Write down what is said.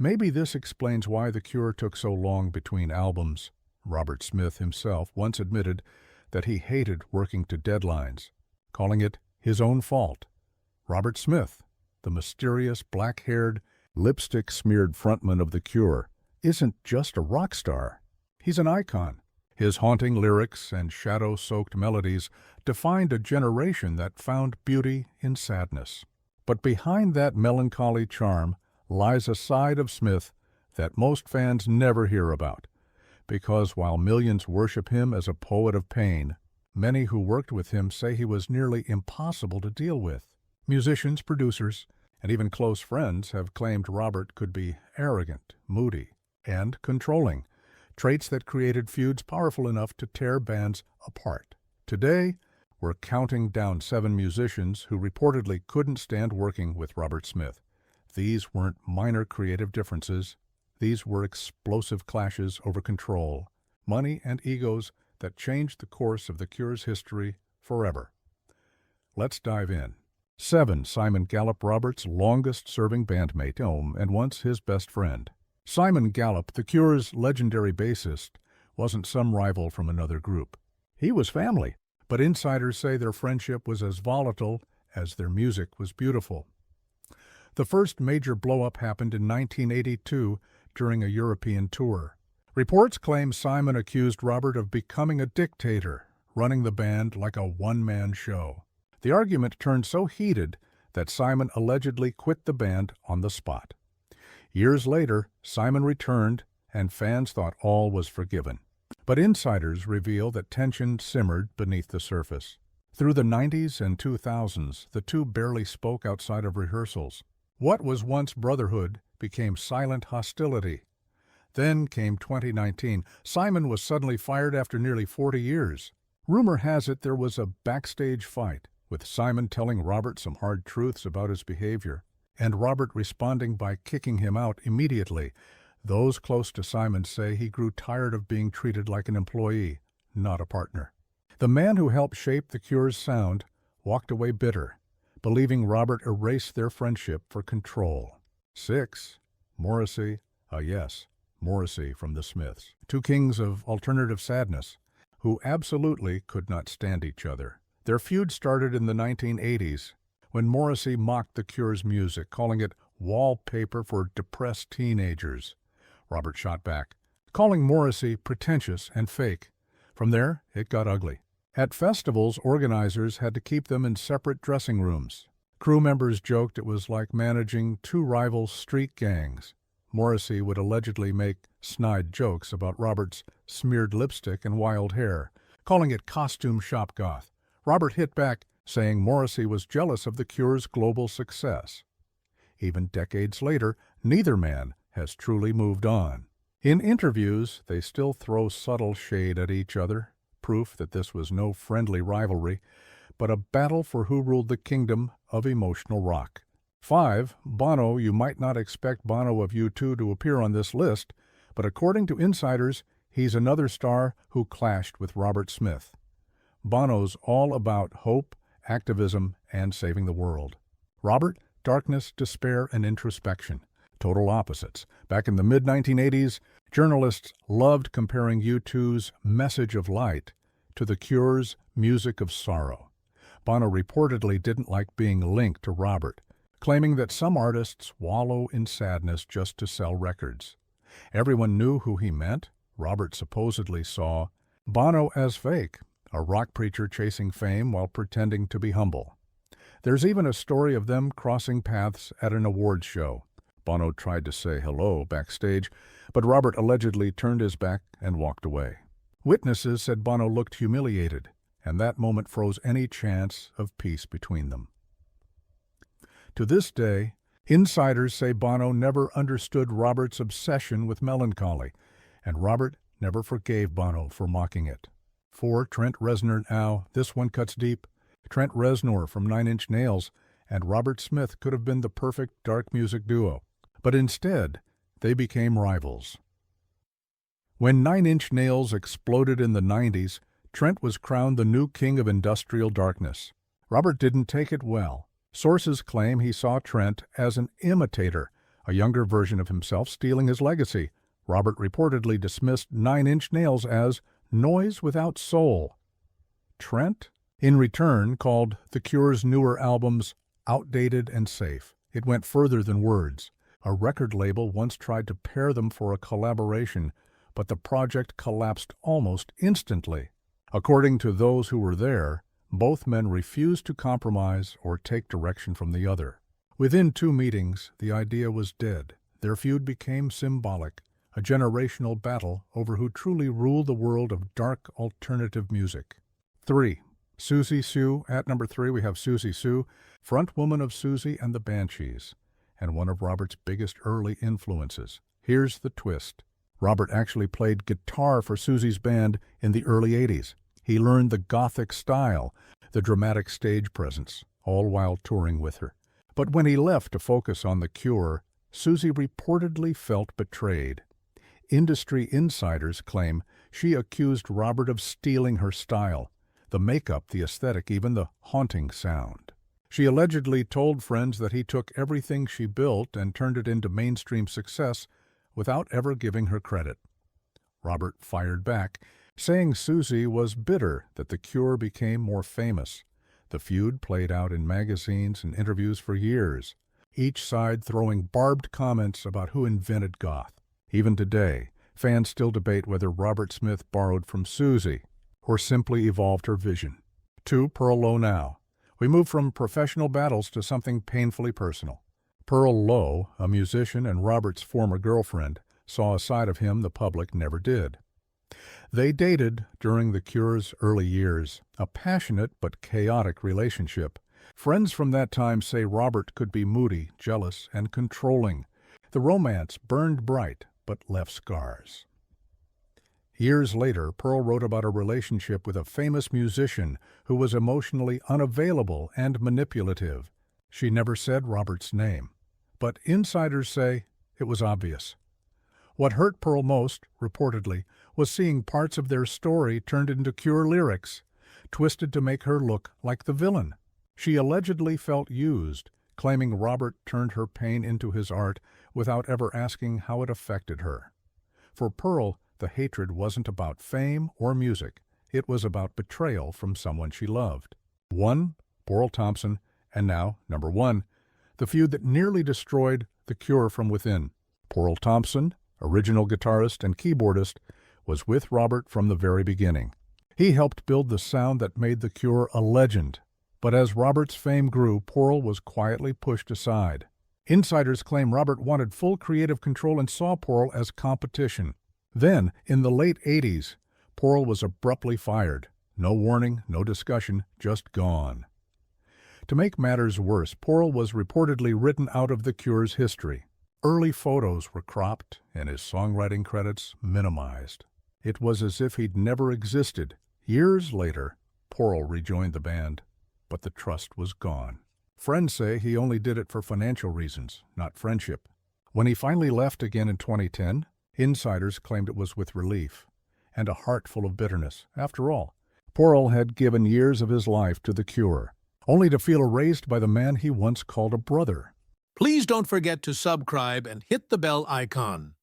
Maybe this explains why The Cure took so long between albums. Robert Smith himself once admitted that he hated working to deadlines, calling it his own fault. Robert Smith, the mysterious black-haired, lipstick-smeared frontman of The Cure, isn't just a rock star. He's an icon. His haunting lyrics and shadow-soaked melodies defined a generation that found beauty in sadness. But behind that melancholy charm lies a side of Smith that most fans never hear about, because while millions worship him as a poet of pain, many who worked with him say he was nearly impossible to deal with. Musicians, producers, and even close friends have claimed Robert could be arrogant, moody, and controlling, traits that created feuds powerful enough to tear bands apart. Today, we're counting down 7 musicians who reportedly couldn't stand working with Robert Smith. These weren't minor creative differences. These were explosive clashes over control, money, and egos that changed the course of The Cure's history forever. Let's dive in. 7. Simon Gallup, Robert's longest-serving bandmate, and once his best friend. Simon Gallup, The Cure's legendary bassist, wasn't some rival from another group. He was family, but insiders say their friendship was as volatile as their music was beautiful. The first major blow-up happened in 1982 during a European tour. Reports claim Simon accused Robert of becoming a dictator, running the band like a one-man show. The argument turned so heated that Simon allegedly quit the band on the spot. Years later, Simon returned, and fans thought all was forgiven. But insiders reveal that tension simmered beneath the surface. Through the 90s and 2000s, the two barely spoke outside of rehearsals. What was once brotherhood became silent hostility. Then came 2019. Simon was suddenly fired after nearly 40 years. Rumor has it there was a backstage fight, with Simon telling Robert some hard truths about his behavior, and Robert responding by kicking him out immediately. Those close to Simon say he grew tired of being treated like an employee, not a partner. The man who helped shape The Cure's sound walked away bitter, believing Robert erased their friendship for control. 6. Morrissey, Morrissey from the Smiths, two kings of alternative sadness, who absolutely could not stand each other. Their feud started in the 1980s, when Morrissey mocked The Cure's music, calling it wallpaper for depressed teenagers. Robert shot back, calling Morrissey pretentious and fake. From there, it got ugly. At festivals, organizers had to keep them in separate dressing rooms. Crew members joked it was like managing two rival street gangs. Morrissey would allegedly make snide jokes about Robert's smeared lipstick and wild hair, calling it costume shop goth. Robert hit back, saying Morrissey was jealous of The Cure's global success. Even decades later, neither man has truly moved on. In interviews, they still throw subtle shade at each other, proof that this was no friendly rivalry, but a battle for who ruled the kingdom of emotional rock. 5. Bono. You might not expect Bono of U2 to appear on this list, but according to insiders, he's another star who clashed with Robert Smith. Bono's all about hope, activism, and saving the world. Robert, darkness, despair, and introspection. Total opposites. Back in the mid-1980s, journalists loved comparing U2's message of light to The Cure's music of sorrow. Bono reportedly didn't like being linked to Robert, claiming that some artists wallow in sadness just to sell records. Everyone knew who he meant. Robert supposedly saw Bono as fake, a rock preacher chasing fame while pretending to be humble. There's even a story of them crossing paths at an awards show. Bono tried to say hello backstage, but Robert allegedly turned his back and walked away. Witnesses said Bono looked humiliated, and that moment froze any chance of peace between them. To this day, insiders say Bono never understood Robert's obsession with melancholy, and Robert never forgave Bono for mocking it. 4. Trent Reznor. Now, this one cuts deep. Trent Reznor from 9 Inch Nails and Robert Smith could have been the perfect dark music duo, but instead, they became rivals. When 9 Inch Nails exploded in the 90s, Trent was crowned the new king of industrial darkness. Robert didn't take it well. Sources claim he saw Trent as an imitator, a younger version of himself stealing his legacy. Robert reportedly dismissed Nine Inch Nails as noise without soul. Trent, in return, called The Cure's newer albums outdated and safe. It went further than words. A record label once tried to pair them for a collaboration, but the project collapsed almost instantly. According to those who were there, both men refused to compromise or take direction from the other. Within 2 meetings, the idea was dead. Their feud became symbolic, a generational battle over who truly ruled the world of dark alternative music. 3. Susie Sue. At number 3, we have Susie Sue, frontwoman of Susie and the Banshees, and one of Robert's biggest early influences. Here's the twist. Robert actually played guitar for Susie's band in the early 80s. He learned the Gothic style, the dramatic stage presence, all while touring with her. But when he left to focus on The Cure, Susie reportedly felt betrayed. Industry insiders claim she accused Robert of stealing her style, the makeup, the aesthetic, even the haunting sound. She allegedly told friends that he took everything she built and turned it into mainstream success without ever giving her credit. Robert fired back, saying Susie was bitter that The Cure became more famous. The feud played out in magazines and interviews for years, each side throwing barbed comments about who invented goth. Even today, fans still debate whether Robert Smith borrowed from Susie or simply evolved her vision. 2. Porl Lowe now. We move from professional battles to something painfully personal. Porl Lowe, a musician and Robert's former girlfriend, saw a side of him the public never did. They dated during The Cure's early years, a passionate but chaotic relationship. Friends from that time say Robert could be moody, jealous, and controlling. The romance burned bright but left scars. Years later, Porl wrote about a relationship with a famous musician who was emotionally unavailable and manipulative. She never said Robert's name, but insiders say it was obvious. What hurt Porl most, reportedly, was seeing parts of their story turned into Cure lyrics, twisted to make her look like the villain. She allegedly felt used, claiming Robert turned her pain into his art without ever asking how it affected her. For Porl, the hatred wasn't about fame or music. It was about betrayal from someone she loved. 1. Porl Thompson, and now, number 1, the feud that nearly destroyed The Cure from within. Porl Thompson, original guitarist and keyboardist, was with Robert from the very beginning. He helped build the sound that made The Cure a legend. But as Robert's fame grew, Porl was quietly pushed aside. Insiders claim Robert wanted full creative control and saw Porl as competition. Then, in the late 80s, Porl was abruptly fired. No warning, no discussion, just gone. To make matters worse, Porl was reportedly written out of The Cure's history. Early photos were cropped and his songwriting credits minimized. It was as if he'd never existed. Years later, Porl rejoined the band, but the trust was gone. Friends say he only did it for financial reasons, not friendship. When he finally left again in 2010, insiders claimed it was with relief and a heart full of bitterness. After all, Porl had given years of his life to The Cure, only to feel erased by the man he once called a brother. Please don't forget to subscribe and hit the bell icon.